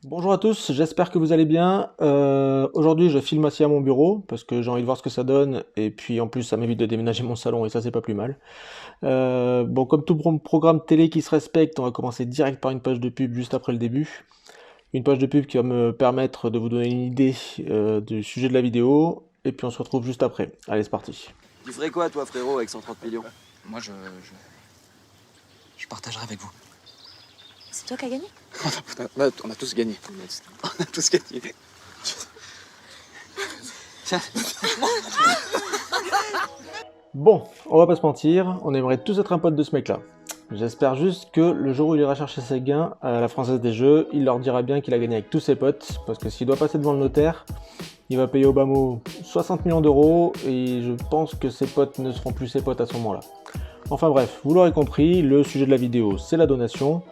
Bonjour à tous, j'espère que vous allez bien. Aujourd'hui, je filme assis à mon bureau parce que j'ai envie de voir ce que ça donne et puis en plus, ça m'évite de déménager mon salon et ça, c'est pas plus mal. Bon, comme tout programme télé qui se respecte, on va commencer direct par une page de pub juste après le début. Une page de pub qui va me permettre de vous donner une idée du sujet de la vidéo et puis on se retrouve juste après. Allez, c'est parti. Tu ferais quoi, toi, frérot, avec 130 millions? Moi, je partagerai avec vous. C'est toi qui as gagné? On a tous gagné. On a tous gagné. Bon, on va pas se mentir, on aimerait tous être un pote de ce mec-là. J'espère juste que le jour où il ira chercher ses gains à la Française des Jeux, il leur dira bien qu'il a gagné avec tous ses potes, parce que s'il doit passer devant le notaire, il va payer au bas mot 60 millions d'euros, et je pense que ses potes ne seront plus ses potes à ce moment-là. Enfin bref, vous l'aurez compris, le sujet de la vidéo, c'est la donation,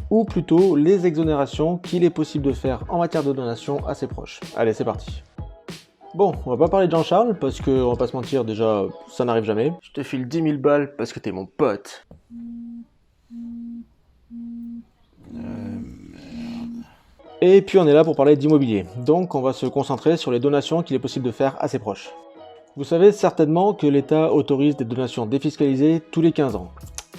ou plutôt les exonérations qu'il est possible de faire en matière de donation à ses proches. Allez, c'est parti. Bon, on va pas parler de Jean-Charles, parce que, on va pas se mentir, déjà, ça n'arrive jamais. Je te file 10 000 balles parce que t'es mon pote. Et puis on est là pour parler d'immobilier, donc on va se concentrer sur les donations qu'il est possible de faire à ses proches. Vous savez certainement que l'État autorise des donations défiscalisées tous les 15 ans,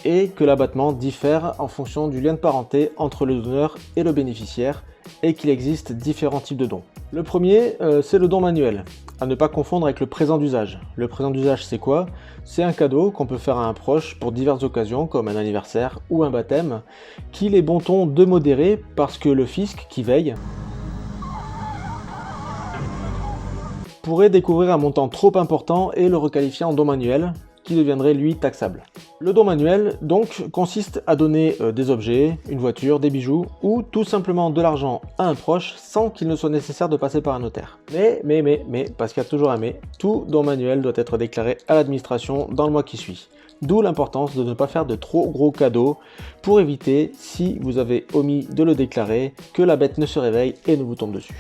et que l'abattement diffère en fonction du lien de parenté entre le donneur et le bénéficiaire, et qu'il existe différents types de dons. Le premier, c'est le don manuel, à ne pas confondre avec le présent d'usage. Le présent d'usage, c'est quoi? C'est un cadeau qu'on peut faire à un proche pour diverses occasions, comme un anniversaire ou un baptême, qu'il est bon ton de modérer parce que le fisc, qui veille, pourrait découvrir un montant trop important et le requalifier en don manuel, qui deviendrait lui taxable. Le don manuel donc consiste à donner des objets, une voiture, des bijoux ou tout simplement de l'argent à un proche sans qu'il ne soit nécessaire de passer par un notaire. Mais, parce qu'il y a toujours un mais, tout don manuel doit être déclaré à l'administration dans le mois qui suit. D'où l'importance de ne pas faire de trop gros cadeaux pour éviter, si vous avez omis de le déclarer, que la bête ne se réveille et ne vous tombe dessus.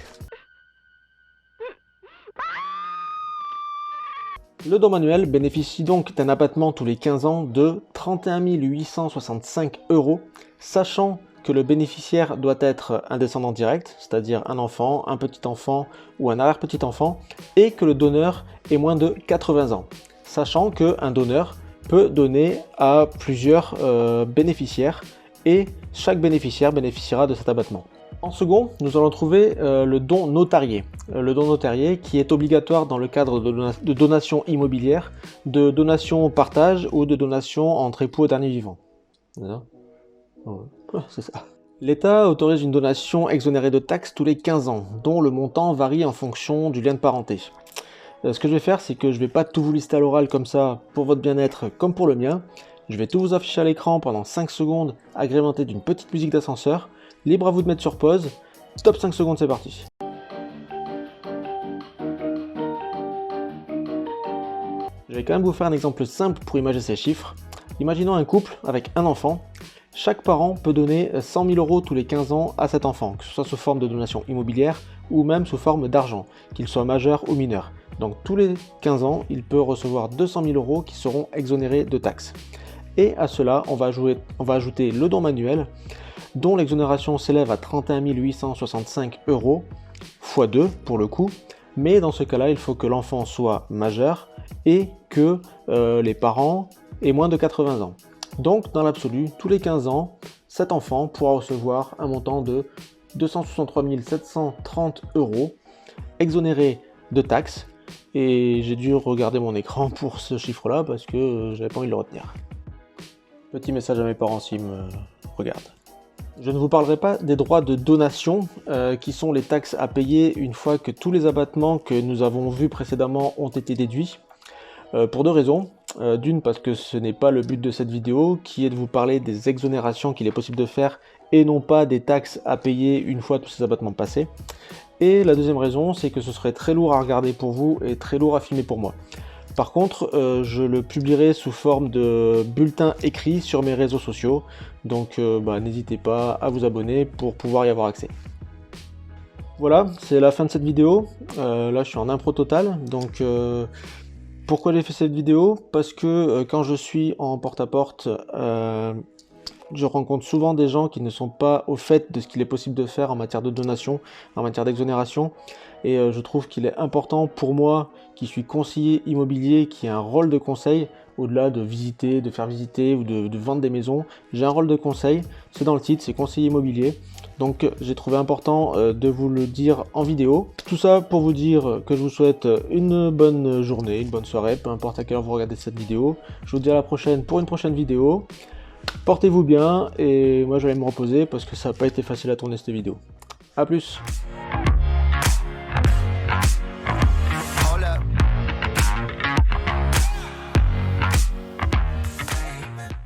Le don manuel bénéficie donc d'un abattement tous les 15 ans de 31 865 €, sachant que le bénéficiaire doit être un descendant direct, c'est-à-dire un enfant, un petit-enfant ou un arrière-petit-enfant, et que le donneur ait moins de 80 ans, sachant qu'un donneur peut donner à plusieurs bénéficiaires, et chaque bénéficiaire bénéficiera de cet abattement. En second, nous allons trouver le don notarié. Le don notarié qui est obligatoire dans le cadre de donations immobilières, de donations au partage ou de donations entre époux et derniers vivants. C'est ça. L'État autorise une donation exonérée de taxes tous les 15 ans, dont le montant varie en fonction du lien de parenté. Ce que je vais faire, c'est que je ne vais pas tout vous lister à l'oral comme ça, pour votre bien-être comme pour le mien. Je vais tout vous afficher à l'écran pendant 5 secondes, agrémenté d'une petite musique d'ascenseur. Libre à vous de mettre sur pause. Top 5 secondes, c'est parti. Je vais quand même vous faire un exemple simple pour imaginer ces chiffres. Imaginons un couple avec un enfant. Chaque parent peut donner 100 000 € tous les 15 ans à cet enfant, que ce soit sous forme de donation immobilière ou même sous forme d'argent, qu'il soit majeur ou mineur. Donc tous les 15 ans, il peut recevoir 200 000 € qui seront exonérés de taxes. Et à cela, on va ajouter le don manuel, dont l'exonération s'élève à 31 865 € x 2 pour le coup, mais dans ce cas-là, il faut que l'enfant soit majeur et que les parents aient moins de 80 ans. Donc, dans l'absolu, tous les 15 ans, cet enfant pourra recevoir un montant de 263 730 € exonéré de taxes, et j'ai dû regarder mon écran pour ce chiffre-là parce que j'avais pas envie de le retenir. Petit message à mes parents s'ils me regardent. Je ne vous parlerai pas des droits de donation, qui sont les taxes à payer une fois que tous les abattements que nous avons vus précédemment ont été déduits, pour deux raisons. D'une, parce que ce n'est pas le but de cette vidéo, qui est de vous parler des exonérations qu'il est possible de faire, et non pas des taxes à payer une fois tous ces abattements passés. Et la deuxième raison, c'est que ce serait très lourd à regarder pour vous et très lourd à filmer pour moi. Par contre, je le publierai sous forme de bulletin écrit sur mes réseaux sociaux, donc n'hésitez pas à vous abonner pour pouvoir y avoir accès. Voilà, c'est la fin de cette vidéo. Là, je suis en impro total, donc pourquoi j'ai fait cette vidéo? Parce que quand je suis en porte-à-porte Je rencontre souvent des gens qui ne sont pas au fait de ce qu'il est possible de faire en matière de donation, en matière d'exonération. Et je trouve qu'il est important pour moi, qui suis conseiller immobilier, qui a un rôle de conseil, au-delà de visiter, de faire visiter ou de vendre des maisons. J'ai un rôle de conseil, c'est dans le titre, c'est conseiller immobilier. Donc j'ai trouvé important de vous le dire en vidéo. Tout ça pour vous dire que je vous souhaite une bonne journée, une bonne soirée, peu importe à quelle heure vous regardez cette vidéo. Je vous dis à la prochaine pour une prochaine vidéo. Portez-vous bien et moi je vais aller me reposer parce que ça n'a pas été facile à tourner cette vidéo. A plus.